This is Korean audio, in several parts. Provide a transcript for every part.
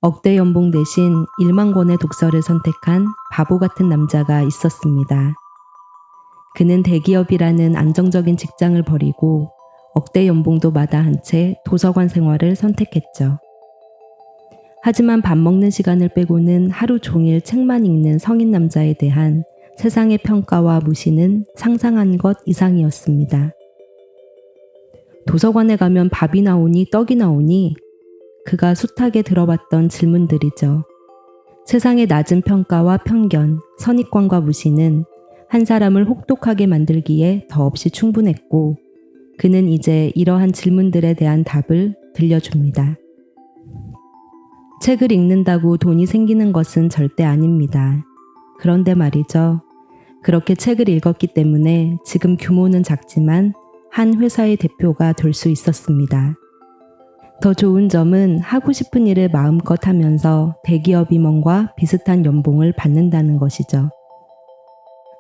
억대 연봉 대신 1만 권의 독서를 선택한 바보 같은 남자가 있었습니다. 그는 대기업이라는 안정적인 직장을 버리고 억대 연봉도 마다한 채 도서관 생활을 선택했죠. 하지만 밥 먹는 시간을 빼고는 하루 종일 책만 읽는 성인 남자에 대한 세상의 평가와 무시는 상상한 것 이상이었습니다. 도서관에 가면 밥이 나오니 떡이 나오니 그가 숱하게 들어봤던 질문들이죠. 세상의 낮은 평가와 편견, 선입관과 무시는 한 사람을 혹독하게 만들기에 더없이 충분했고 그는 이제 이러한 질문들에 대한 답을 들려줍니다. 책을 읽는다고 돈이 생기는 것은 절대 아닙니다. 그런데 말이죠. 그렇게 책을 읽었기 때문에 지금 규모는 작지만 한 회사의 대표가 될 수 있었습니다. 더 좋은 점은 하고 싶은 일을 마음껏 하면서 대기업 임원과 비슷한 연봉을 받는다는 것이죠.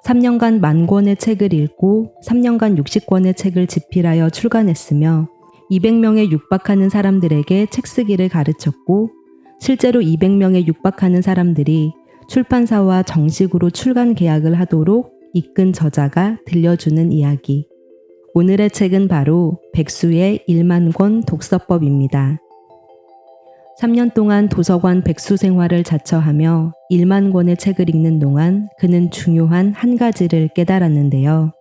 3년간 10,000권의 책을 읽고 3년간 60권의 책을 집필하여 출간했으며 200명에 육박하는 사람들에게 책 쓰기를 가르쳤고 실제로 200명에 육박하는 사람들이 출판사와 정식으로 출간 계약을 하도록 이끈 저자가 들려주는 이야기. 오늘의 책은 바로 백수의 1만 권 독서법입니다. 3년 동안 도서관 백수 생활을 자처하며 1만 권의 책을 읽는 동안 그는 중요한 한 가지를 깨달았는데요.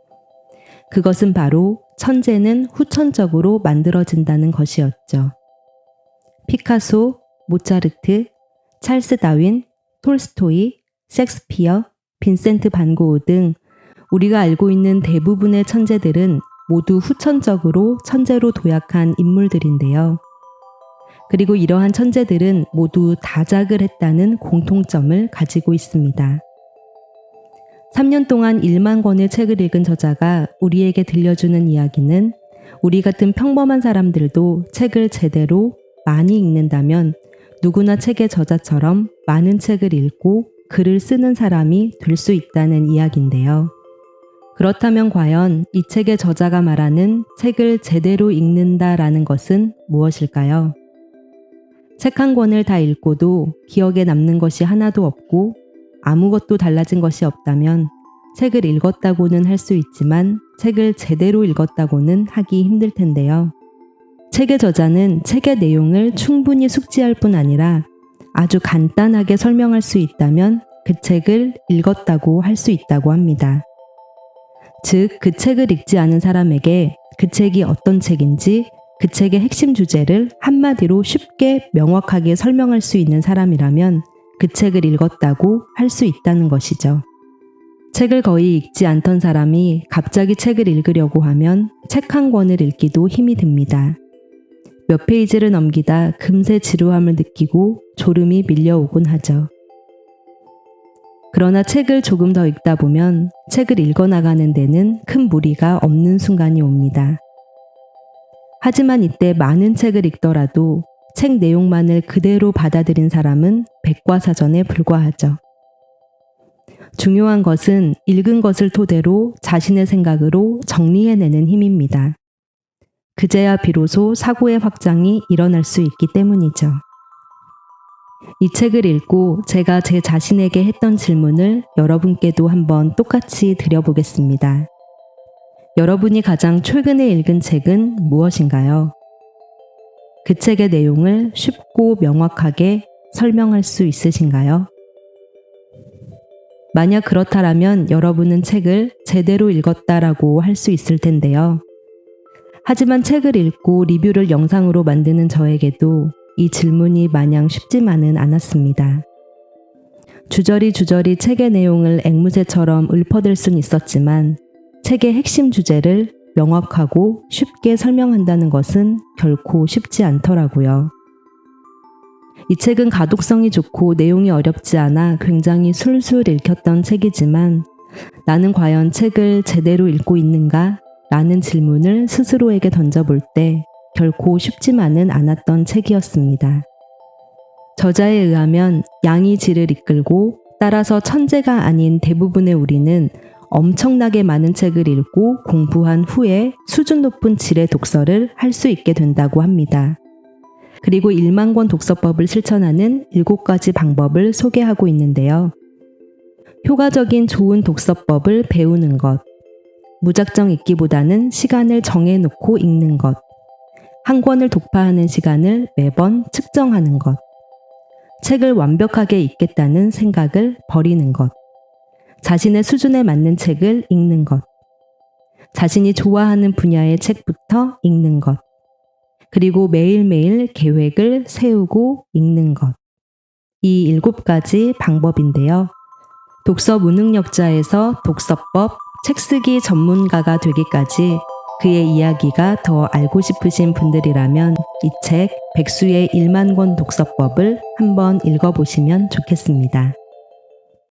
그것은 바로 천재는 후천적으로 만들어진다는 것이었죠. 피카소, 모차르트, 찰스 다윈, 톨스토이, 셰익스피어, 빈센트 반 고흐 등 우리가 알고 있는 대부분의 천재들은 모두 후천적으로 천재로 도약한 인물들인데요. 그리고 이러한 천재들은 모두 다작을 했다는 공통점을 가지고 있습니다. 3년 동안 1만 권의 책을 읽은 저자가 우리에게 들려주는 이야기는 우리 같은 평범한 사람들도 책을 제대로 많이 읽는다면 누구나 책의 저자처럼 많은 책을 읽고 글을 쓰는 사람이 될 수 있다는 이야기인데요. 그렇다면 과연 이 책의 저자가 말하는 책을 제대로 읽는다라는 것은 무엇일까요? 책 한 권을 다 읽고도 기억에 남는 것이 하나도 없고 아무것도 달라진 것이 없다면 책을 읽었다고는 할 수 있지만 책을 제대로 읽었다고는 하기 힘들 텐데요. 책의 저자는 책의 내용을 충분히 숙지할 뿐 아니라 아주 간단하게 설명할 수 있다면 그 책을 읽었다고 할 수 있다고 합니다. 즉, 그 책을 읽지 않은 사람에게 그 책이 어떤 책인지 그 책의 핵심 주제를 한마디로 쉽게 명확하게 설명할 수 있는 사람이라면 그 책을 읽었다고 할 수 있다는 것이죠. 책을 거의 읽지 않던 사람이 갑자기 책을 읽으려고 하면 책 한 권을 읽기도 힘이 듭니다. 몇 페이지를 넘기다 금세 지루함을 느끼고 졸음이 밀려오곤 하죠. 그러나 책을 조금 더 읽다 보면 책을 읽어나가는 데는 큰 무리가 없는 순간이 옵니다. 하지만 이때 많은 책을 읽더라도 책 내용만을 그대로 받아들인 사람은 백과사전에 불과하죠. 중요한 것은 읽은 것을 토대로 자신의 생각으로 정리해내는 힘입니다. 그제야 비로소 사고의 확장이 일어날 수 있기 때문이죠. 이 책을 읽고 제가 제 자신에게 했던 질문을 여러분께도 한번 똑같이 드려보겠습니다. 여러분이 가장 최근에 읽은 책은 무엇인가요? 그 책의 내용을 쉽고 명확하게 설명할 수 있으신가요? 만약 그렇다면 여러분은 책을 제대로 읽었다라고 할 수 있을 텐데요. 하지만 책을 읽고 리뷰를 영상으로 만드는 저에게도 이 질문이 마냥 쉽지만은 않았습니다. 주저리 책의 내용을 앵무새처럼 읊어댈 순 있었지만 책의 핵심 주제를 명확하고 쉽게 설명한다는 것은 결코 쉽지 않더라고요. 이 책은 가독성이 좋고 내용이 어렵지 않아 굉장히 술술 읽혔던 책이지만 나는 과연 책을 제대로 읽고 있는가? 라는 질문을 스스로에게 던져볼 때 결코 쉽지만은 않았던 책이었습니다. 저자에 의하면 양이 질을 이끌고 따라서 천재가 아닌 대부분의 우리는 엄청나게 많은 책을 읽고 공부한 후에 수준 높은 질의 독서를 할 수 있게 된다고 합니다. 그리고 1만 권 독서법을 실천하는 7가지 방법을 소개하고 있는데요. 효과적인 좋은 독서법을 배우는 것, 무작정 읽기보다는 시간을 정해놓고 읽는 것, 한 권을 독파하는 시간을 매번 측정하는 것, 책을 완벽하게 읽겠다는 생각을 버리는 것, 자신의 수준에 맞는 책을 읽는 것, 자신이 좋아하는 분야의 책부터 읽는 것, 그리고 매일매일 계획을 세우고 읽는 것. 이 7가지 방법인데요. 독서 무능력자에서 독서법, 책 쓰기 전문가가 되기까지 그의 이야기가 더 알고 싶으신 분들이라면 이 책 백수의 1만 권 독서법을 한번 읽어보시면 좋겠습니다.